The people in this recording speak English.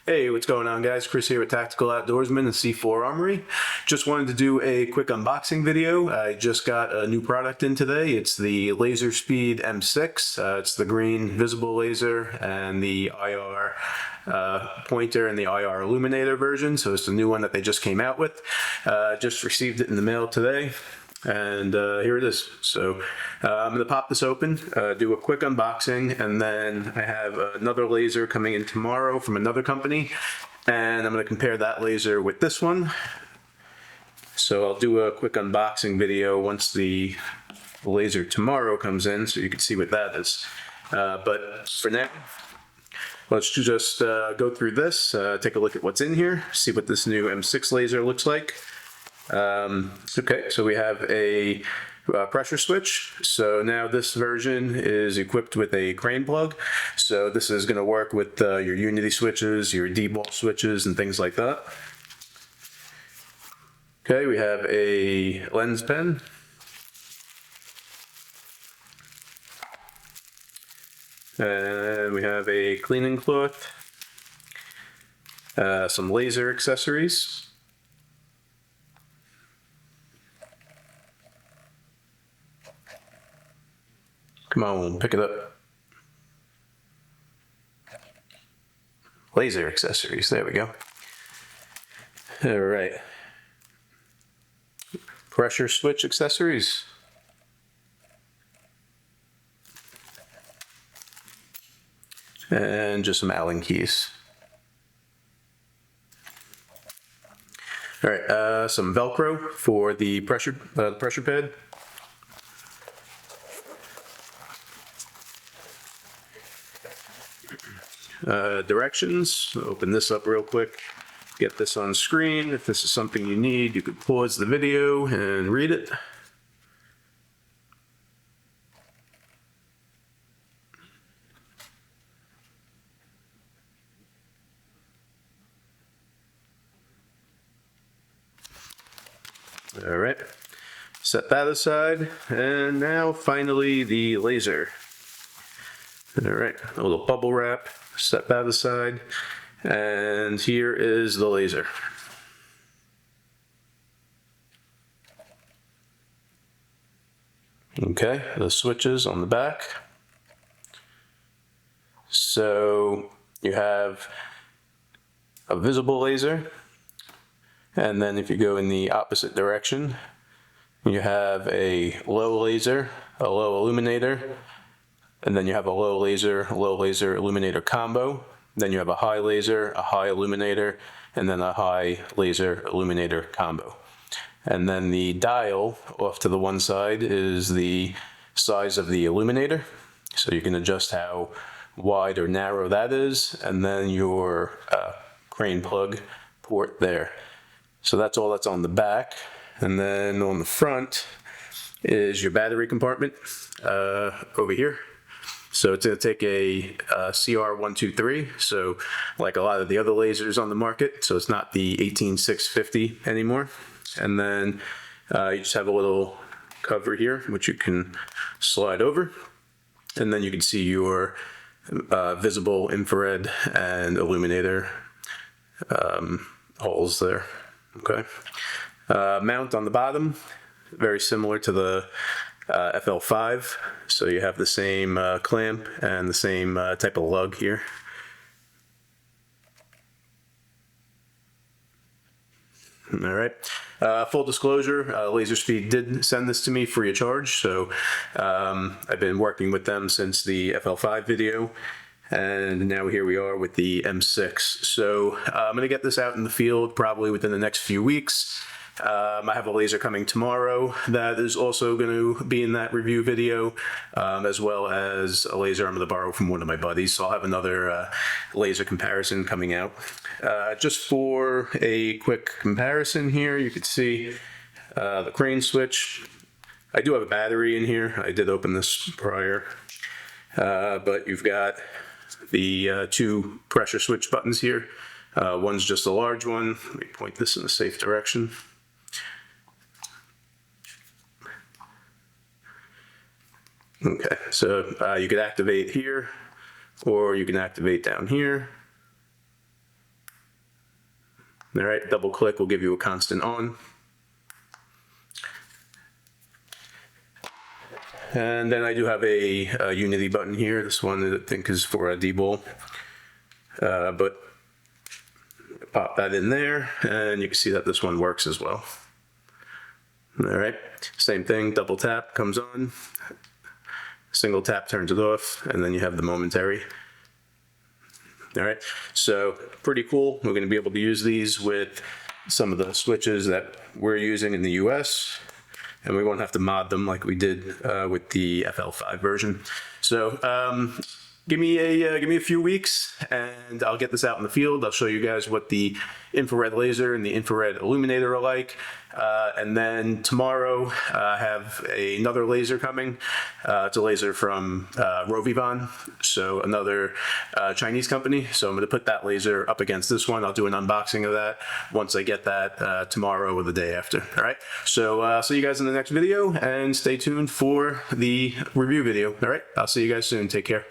Hey, what's going on, guys? Chris here with Tactical Outdoorsman and C4 Armory. Just wanted to do a quick unboxing video. I just got a new product in today. It's the Laserspeed M6. It's the green visible laser and the IR pointer and the IR Illuminator version. So it's the new one that they just came out with. Just received it in the mail today. And here it is. So I'm going to pop this open, do a quick unboxing, and then I have another laser coming in tomorrow from another company, and I'm going to compare that laser with this one. So I'll do a quick unboxing video once the laser tomorrow comes in, so you can see what that is. But for now, let's just go through this, take a look at what's in here, see what this new M6 laser looks like. Okay, so we have a pressure switch. So now this version is equipped with a crane plug. So this is going to work with your Unity switches, your D-ball switches, and things like that. Okay, we have a lens pen. And we have a cleaning cloth. Some laser accessories. Come on, pick it up. Laser accessories, there we go. All right. Pressure switch accessories. And just some Allen keys. All right, some Velcro for the pressure pad. Directions. Open this up real quick, get this on screen. If this is something you need, you could pause the video and read it. All right, set that aside, and now finally the laser. All right, a little bubble wrap, set that aside, and here is the laser. Okay, the switches on the back. So you have a visible laser, and then if you go in the opposite direction, you have a low laser, a low illuminator, and then you have a low laser illuminator combo. Then you have a high illuminator, and then a high laser illuminator combo. And then the dial off to the one side is the size of the illuminator. So you can adjust how wide or narrow that is, and then your crane plug port there. So that's all that's on the back. And then on the front is your battery compartment over here. So it's going to take a CR123, so like a lot of the other lasers on the market, so it's not the 18650 anymore. And then you just have a little cover here, which you can slide over, and then you can see your visible infrared and illuminator holes there. Okay. Mount on the bottom, very similar to the FL5, so you have the same clamp and the same type of lug here. All right. Full disclosure, Laserspeed did send this to me free of charge, so I've been working with them since the FL5 video, and now here we are with the M6. So I'm going to get this out in the field probably within the next few weeks. I have a laser coming tomorrow that is also going to be in that review video, as well as a laser I'm going to borrow from one of my buddies. So I'll have another laser comparison coming out. Just for a quick comparison here, you can see the crane switch. I do have a battery in here. I did open this prior, but you've got the two pressure switch buttons here. One's just a large one. Let me point this in a safe direction. Okay, so you could activate here, or you can activate down here. All right, double click will give you a constant on. And then I do have a Unity button here. This one I think is for a D-bowl. But pop that in there, and you can see that this one works as well. All right, same thing, double tap comes on, single tap turns it off, and then you have the momentary. All right, so pretty cool. We're going to be able to use these with some of the switches that we're using in the US, and we won't have to mod them like we did with the FL5 version. So give me a few weeks and I'll get this out in the field. I'll show you guys what the infrared laser and the infrared illuminator are like. And then tomorrow I have another laser coming. It's a laser from Rovivon, so another Chinese company. So I'm going to put that laser up against this one. I'll do an unboxing of that once I get that tomorrow or the day after. All right. So see you guys in the next video and stay tuned for the review video. All right. I'll see you guys soon. Take care.